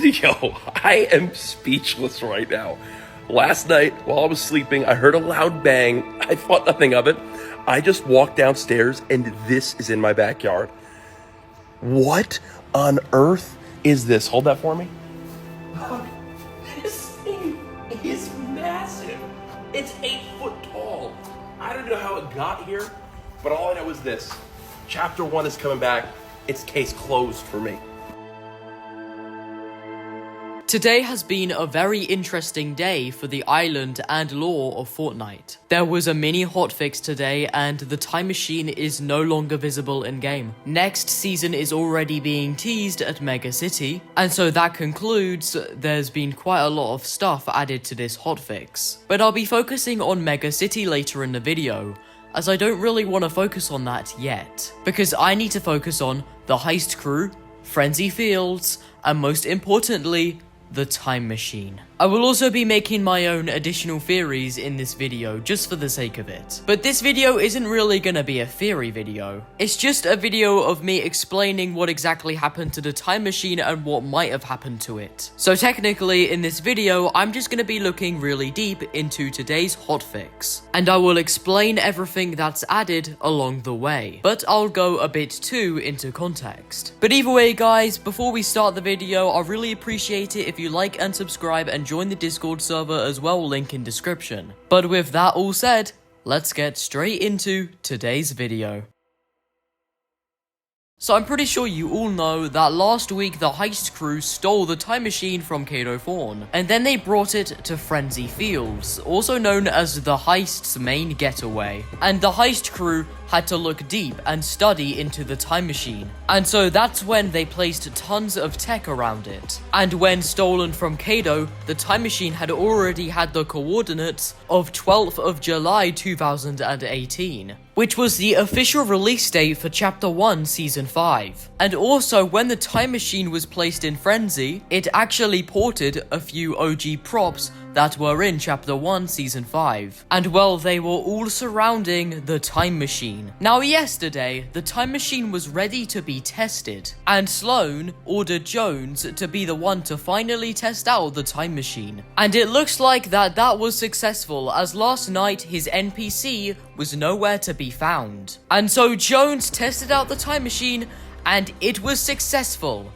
Yo, I am speechless right now. Last night, while I was sleeping, I heard a loud bang. I thought nothing of it. I just walked downstairs, and this is in my backyard. What on earth is this? Hold that for me. This thing is massive. It's 8 foot tall. I don't know how it got here, but all I know is this. Chapter 1 is coming back. It's case closed for me. Today has been a very interesting day for the island and lore of Fortnite. There was a mini hotfix today and the time machine is no longer visible in game. Next season is already being teased at Mega City, and so that concludes there's been quite a lot of stuff added to this hotfix. But I'll be focusing on Mega City later in the video, as I don't really want to focus on that yet, because I need to focus on the heist crew, Frenzy Fields, and most importantly, the time machine. I will also be making my own additional theories in this video just for the sake of it. But this video isn't really gonna be a theory video. It's just a video of me explaining what exactly happened to the time machine and what might have happened to it. So technically in this video, I'm just gonna be looking really deep into today's hotfix. And I will explain everything that's added along the way. But I'll go a bit too into context. But either way guys, before we start the video, I really appreciate it if you like and subscribe and join the Discord server as well, link in description. But with that all said, let's get straight into today's video. So I'm pretty sure you all know that last week the heist crew stole the time machine from Kato Fawn, and then they brought it to Frenzy Fields, also known as the heist's main getaway. And the heist crew had to look deep and study into the time machine. And so that's when they placed tons of tech around it. And when stolen from Kato, the time machine had already had the coordinates of 12th of July 2018. Which was the official release date for Chapter 1 Season 5. And also, when the time machine was placed in Frenzy, it actually ported a few OG props that were in Chapter 1 Season 5. And well, they were all surrounding the time machine. Now yesterday, the time machine was ready to be tested, and Sloan ordered Jones to be the one to finally test out the time machine. And it looks like that was successful, as last night his NPC was nowhere to be found. And so Jones tested out the time machine, and it was successful.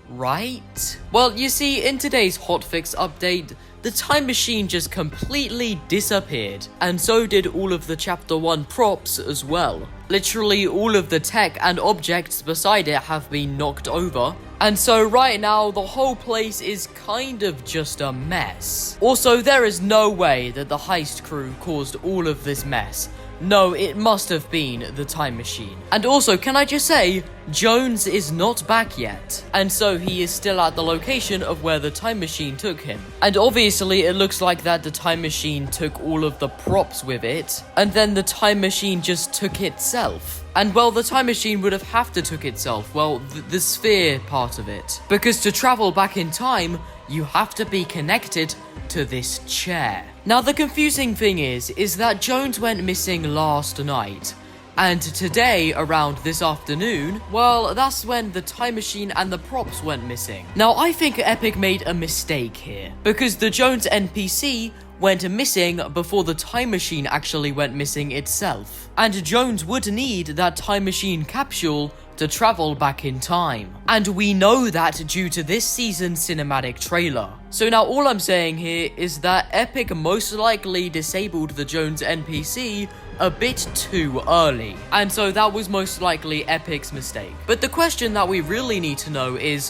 Right? Well, you see, in today's hotfix update, the time machine just completely disappeared, and so did all of the Chapter 1 props as well. Literally all of the tech and objects beside it have been knocked over, and so right now the whole place is kind of just a mess. Also, there is no way that the heist crew caused all of this mess. No, it must have been the time machine. And also, can I just say, Jones is not back yet. And so he is still at the location of where the time machine took him. And obviously, it looks like that the time machine took all of the props with it. And then the time machine just took itself. And well, the time machine would have to took itself, well, the sphere part of it. Because to travel back in time, you have to be connected to this chair. Now the confusing thing is that Jones went missing last night. And today, around this afternoon, well, that's when the time machine and the props went missing. Now I think Epic made a mistake here, because the Jones NPC went missing before the time machine actually went missing itself. And Jones would need that time machine capsule to travel back in time. And we know that due to this season's cinematic trailer. So now all I'm saying here is that Epic most likely disabled the Jones NPC a bit too early. And so that was most likely Epic's mistake. But the question that we really need to know is,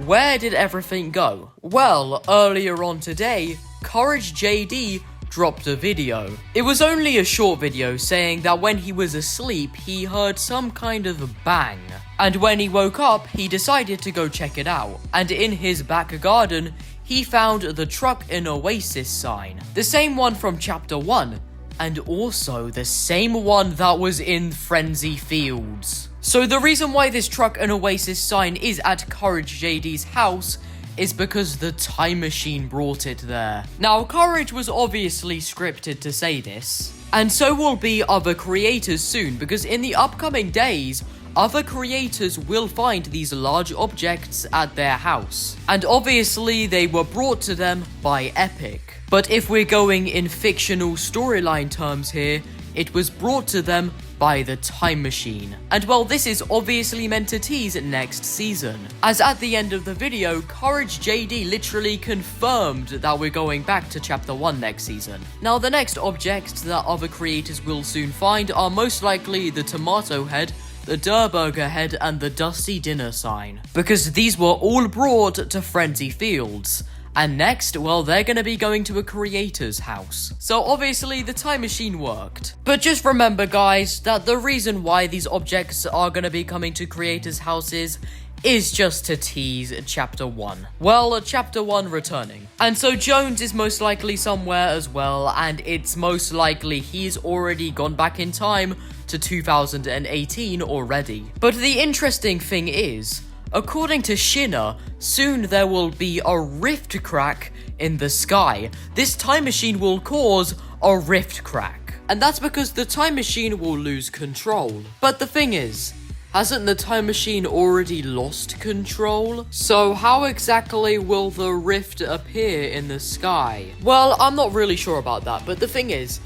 where did everything go? Well, earlier on today, Courage JD dropped a video. It was only a short video saying that when he was asleep, he heard some kind of bang. And when he woke up, he decided to go check it out. And in his back garden, he found the Truck and Oasis sign. The same one from Chapter 1, and also the same one that was in Frenzy Fields. So the reason why this Truck and Oasis sign is at Courage JD's house is because the time machine brought it there. Now, Courage was obviously scripted to say this, and so will be other creators soon, because in the upcoming days, other creators will find these large objects at their house. And obviously they were brought to them by Epic. But if we're going in fictional storyline terms here, it was brought to them by the Time Machine. And well, this is obviously meant to tease next season, as at the end of the video, Courage JD literally confirmed that we're going back to chapter 1 next season. Now, the next objects that other creators will soon find are most likely the Tomato Head, the Durr Burger Head, and the Dusty Dinner Sign, because these were all brought to Frenzy Fields. And next, well, they're gonna be going to a creator's house. So obviously the time machine worked. But just remember, guys, that the reason why these objects are gonna be coming to creators' houses is just to tease chapter 1. Well, chapter 1 returning. And so Jones is most likely somewhere as well, and it's most likely he's already gone back in time to 2018 already. But the interesting thing is, according to Shinner, soon there will be a rift crack in the sky. This time machine will cause a rift crack. And that's because the time machine will lose control. But the thing is, hasn't the time machine already lost control? So how exactly will the rift appear in the sky? Well, I'm not really sure about that, but the thing is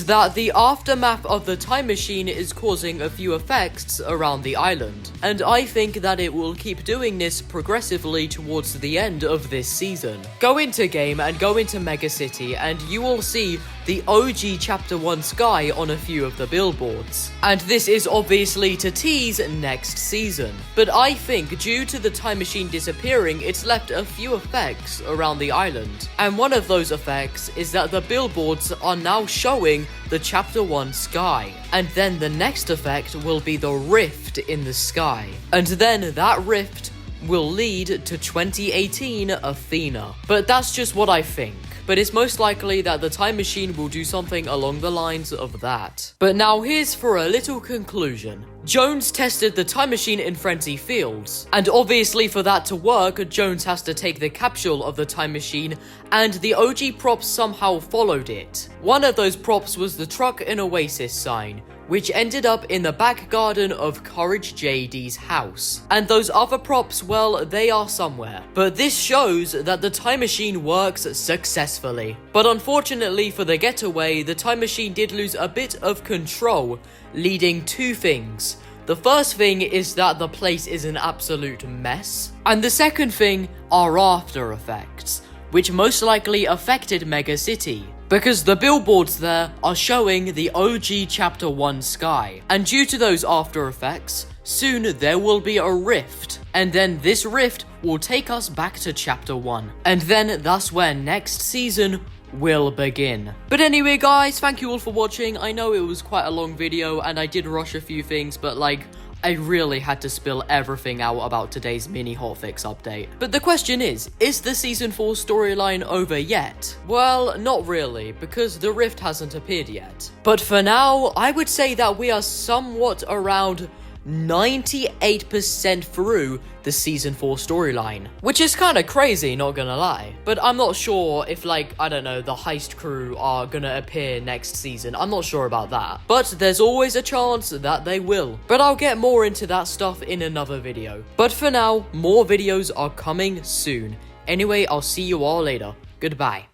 that the aftermath of the time machine is causing a few effects around the island. And I think that it will keep doing this progressively towards the end of this season. Go into game and go into Mega City and you will see the OG Chapter 1 sky on a few of the billboards. And this is obviously to tease next season. But I think due to the time machine disappearing, it's left a few effects around the island. And one of those effects is that the billboards are now showing the Chapter 1 sky. And then the next effect will be the rift in the sky. And then that rift will lead to 2018 Athena. But that's just what I think. But it's most likely that the time machine will do something along the lines of that. But now here's for a little conclusion. Jones tested the time machine in Frenzy Fields, and obviously for that to work, Jones has to take the capsule of the time machine, and the OG props somehow followed it. One of those props was the Truck in Oasis sign, which ended up in the back garden of Courage JD's house. And those other props, well, they are somewhere. But this shows that the time machine works successfully. But unfortunately for the getaway, the time machine did lose a bit of control, leading to things. The first thing is that the place is an absolute mess. And the second thing are after effects, which most likely affected Mega City, because the billboards there are showing the OG Chapter 1 sky. And due to those after effects, soon there will be a rift. And then this rift will take us back to Chapter 1. And then that's where next season will begin. But anyway, guys, thank you all for watching. I know it was quite a long video and I did rush a few things, but I really had to spill everything out about today's mini hotfix update. But the question is the season 4 storyline over yet? Well, not really, because the rift hasn't appeared yet. But for now, I would say that we are somewhat around 98% through the season 4 storyline, which is kind of crazy, not gonna lie. But I'm not sure if I don't know, the heist crew are gonna appear next season. I'm not sure about that, but there's always a chance that they will. But I'll get more into that stuff in another video. But for now, more videos are coming soon. Anyway, I'll see you all later. Goodbye.